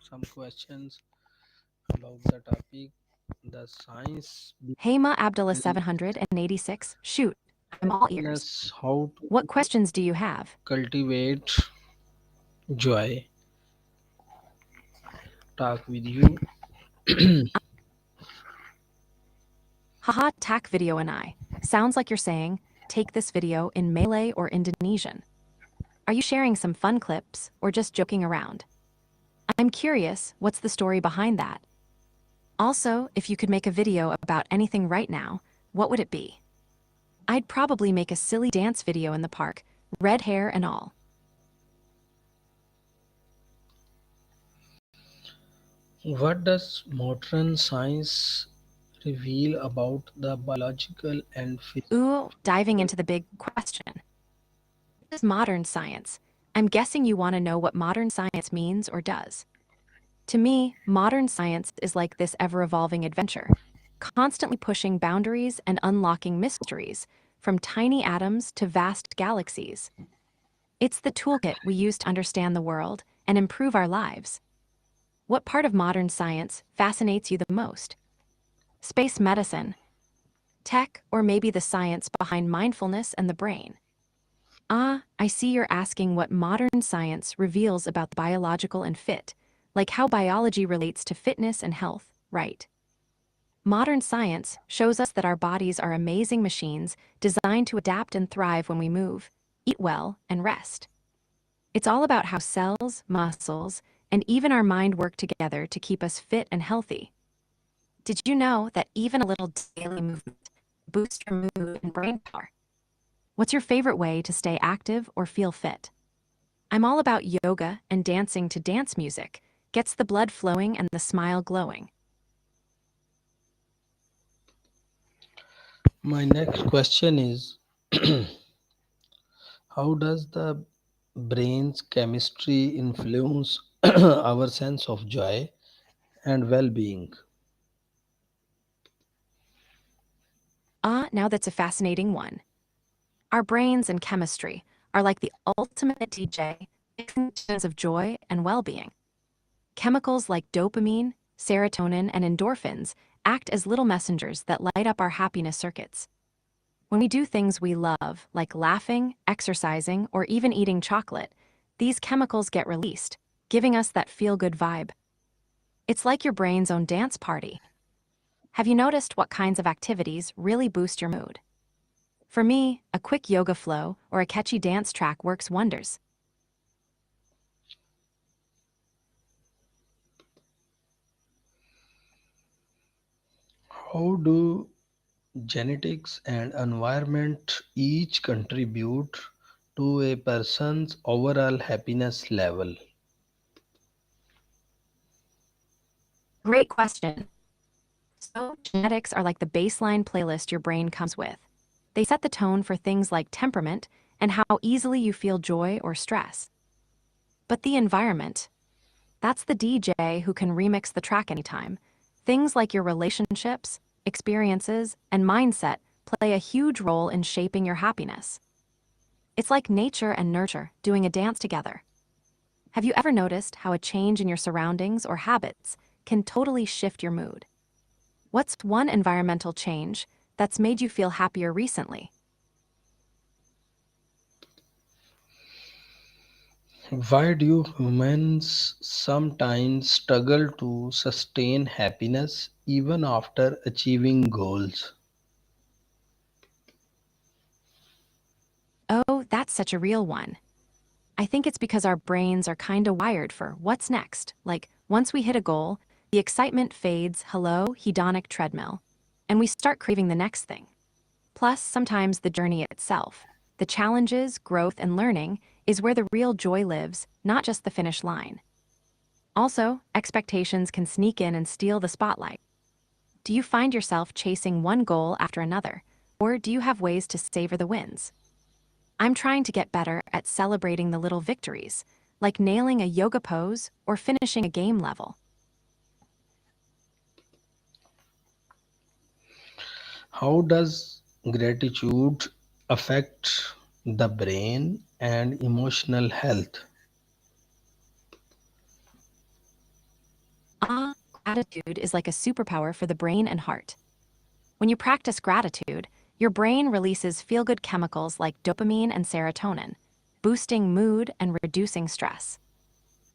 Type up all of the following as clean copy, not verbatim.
some questions about the topic, the science Hey, muh.abdullah behind 786. Shoot, I'm all ears. happiness, how What to questions do you have? cultivate joy. Talk with you. Haha, tack video and I. Sounds like you're saying, take this video in Malay or Indonesian. Are you sharing some fun clips or just joking around? I'm curious, what's the story behind that? Also, if you could make a video about anything right now, what would it be? I'd probably make a silly dance video in the park, red hair and all. What does modern science reveal about the biological and Ooh, diving physical? into the big question. What is modern science? I'm guessing you want to know what modern science means or does. To me, modern science is like this ever-evolving adventure, constantly pushing boundaries and unlocking mysteries, from tiny atoms to vast galaxies. It's the toolkit we use to understand the world and improve our lives. What part of modern science fascinates you the most? Space medicine, tech, or maybe the science behind mindfulness and the brain? Ah, I see you're asking what modern science reveals about the biological and fit, like how biology relates to fitness and health, right? Modern science shows us that our bodies are amazing machines designed to adapt and thrive when we move, eat well, and rest. It's all about how cells, muscles, and even our mind work together to keep us fit and healthy. Did you know that even a little daily movement boosts your mood and brain power? What's your favorite way to stay active or feel fit? I'm all about yoga and dancing to dance music. Gets the blood flowing and the smile glowing. My next question is, how does the brain's chemistry influence our sense of joy and well being? Ah, now that's a fascinating one. Our brains and chemistry are like the ultimate DJ, mixing tunes of joy and well-being. Chemicals like dopamine, serotonin, and endorphins act as little messengers that light up our happiness circuits. When we do things we love, like laughing, exercising, or even eating chocolate, these chemicals get released, giving us that feel-good vibe. It's like your brain's own dance party. Have you noticed what kinds of activities really boost your mood? For me, a quick yoga flow or a catchy dance track works wonders. How do genetics and environment each contribute to a person's overall happiness level? Great question. So, genetics are like the baseline playlist your brain comes with. They set the tone for things like temperament and how easily you feel joy or stress. But the environment, that's the DJ who can remix the track anytime. Things like your relationships, experiences, and mindset play a huge role in shaping your happiness. It's like nature and nurture doing a dance together. Have you ever noticed how a change in your surroundings or habits can totally shift your mood? What's one environmental change that's made you feel happier recently? Why do humans sometimes struggle to sustain happiness even after achieving goals? Oh, that's such a real one. I think it's because our brains are kinda wired for what's next. Like, once we hit a goal, the excitement fades, hello, hedonic treadmill, and we start craving the next thing. Plus, sometimes the journey itself, the challenges, growth, and learning, is where the real joy lives, not just the finish line. Also, expectations can sneak in and steal the spotlight. Do you find yourself chasing one goal after another, or do you have ways to savor the wins? I'm trying to get better at celebrating the little victories, like nailing a yoga pose or finishing a game level. How does gratitude affect the brain and emotional health? Gratitude is like a superpower for the brain and heart. When you practice gratitude, your brain releases feel-good chemicals like dopamine and serotonin, boosting mood and reducing stress.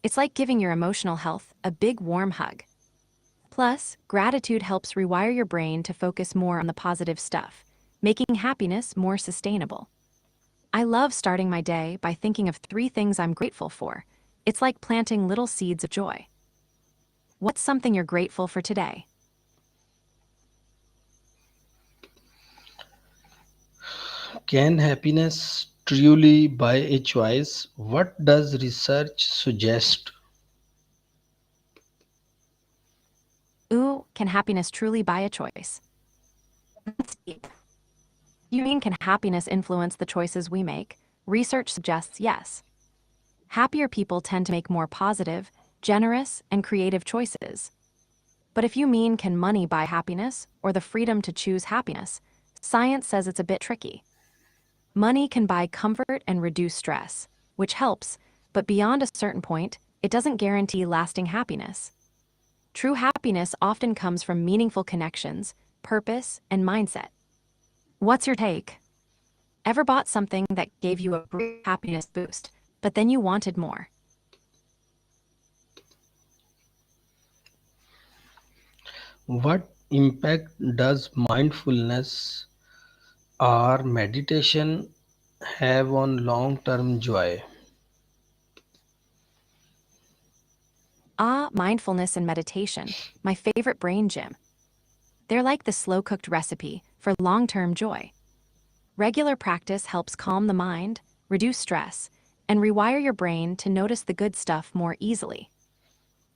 It's like giving your emotional health a big warm hug. Plus, gratitude helps rewire your brain to focus more on the positive stuff, making happiness more sustainable. I love starting my day by thinking of 3 things I'm grateful for. It's like planting little seeds of joy. What's something you're grateful for today? Can happiness truly buy a choice? What does research suggest? Ooh, can happiness truly buy a choice? That's deep. You mean, can happiness influence the choices we make? Research suggests yes. Happier people tend to make more positive, generous, and creative choices. But if you mean, can money buy happiness, or the freedom to choose happiness, science says it's a bit tricky. Money can buy comfort and reduce stress, which helps, but beyond a certain point, it doesn't guarantee lasting happiness. True happiness often comes from meaningful connections, purpose, and mindset. What's your take? Ever bought something that gave you a brief happiness boost, but then you wanted more? What impact does mindfulness or meditation have on long term joy? Mindfulness and meditation, my favorite brain gym. They're like the slow-cooked recipe for long-term joy. Regular practice helps calm the mind, reduce stress, and rewire your brain to notice the good stuff more easily.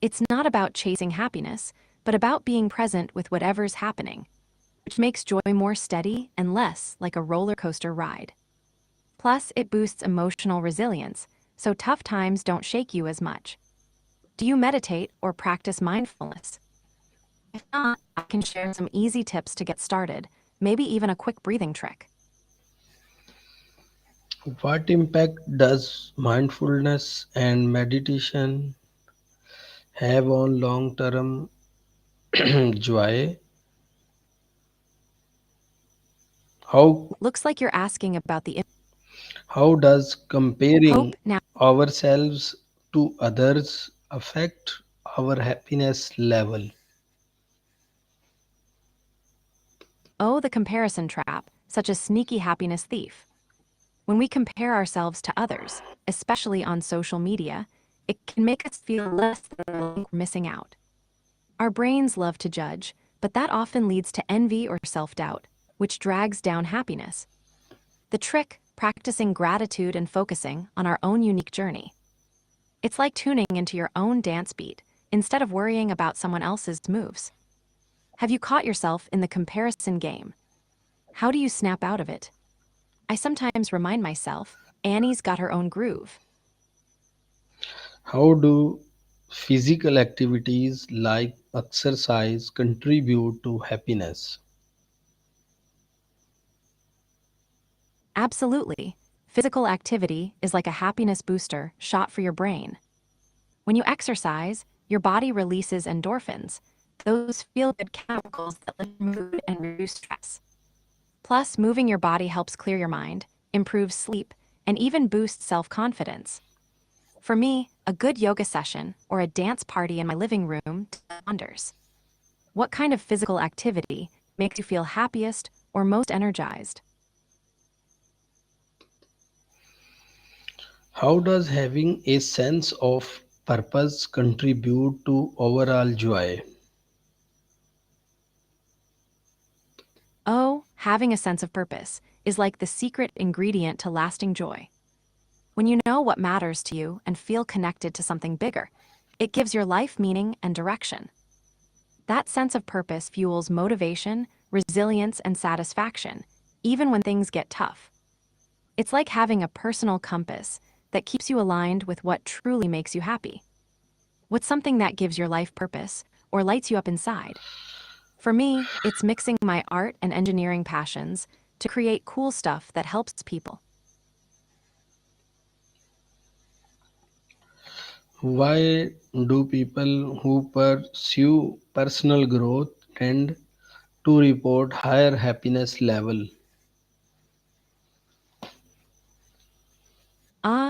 It's not about chasing happiness, but about being present with whatever's happening, which makes joy more steady and less like a roller coaster ride. Plus, it boosts emotional resilience, so tough times don't shake you as much. Do you meditate or practice mindfulness? If not, I can share some easy tips to get started, maybe even a quick breathing trick. What impact does mindfulness and meditation have on long term joy? How, Looks like you're asking about the how does comparing hope now. ourselves to others affect our happiness level? Oh, the comparison trap, such a sneaky happiness thief. When we compare ourselves to others, especially on social media, it can make us feel less than like we're missing out. Our brains love to judge, but that often leads to envy or self-doubt, which drags down happiness. The trick, practicing gratitude and focusing on our own unique journey. It's like tuning into your own dance beat instead of worrying about someone else's moves. Have you caught yourself in the comparison game? How do you snap out of it? I sometimes remind myself, Annie's got her own groove. How do physical activities like exercise contribute to happiness? Absolutely. Physical activity is like a happiness booster shot for your brain. When you exercise, your body releases endorphins, those feel-good chemicals that lift your mood and reduce stress. Plus, moving your body helps clear your mind, improve sleep, and even boost self-confidence. For me, a good yoga session or a dance party in my living room does wonders. What kind of physical activity makes you feel happiest or most energized? How does having a sense of purpose contribute to overall joy? Oh, having a sense of purpose is like the secret ingredient to lasting joy. When you know what matters to you and feel connected to something bigger, it gives your life meaning and direction. That sense of purpose fuels motivation, resilience, and satisfaction, even when things get tough. It's like having a personal compass that keeps you aligned with what truly makes you happy. What's something that gives your life purpose or lights you up inside? For me, it's mixing my art and engineering passions to create cool stuff that helps people. Why do people who pursue personal growth tend to report higher happiness level?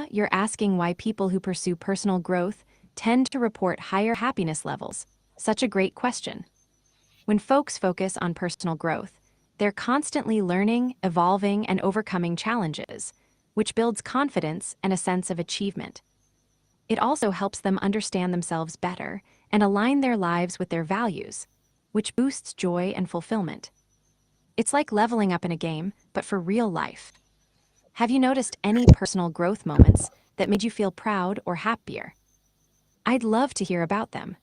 You're asking why people who pursue personal growth tend to report higher happiness levels. Such a great question. When folks focus on personal growth, they're constantly learning, evolving, and overcoming challenges, which builds confidence and a sense of achievement. It also helps them understand themselves better and align their lives with their values, which boosts joy and fulfillment. It's like leveling up in a game, but for real life. Have you noticed any personal growth moments that made you feel proud or happier? I'd love to hear about them.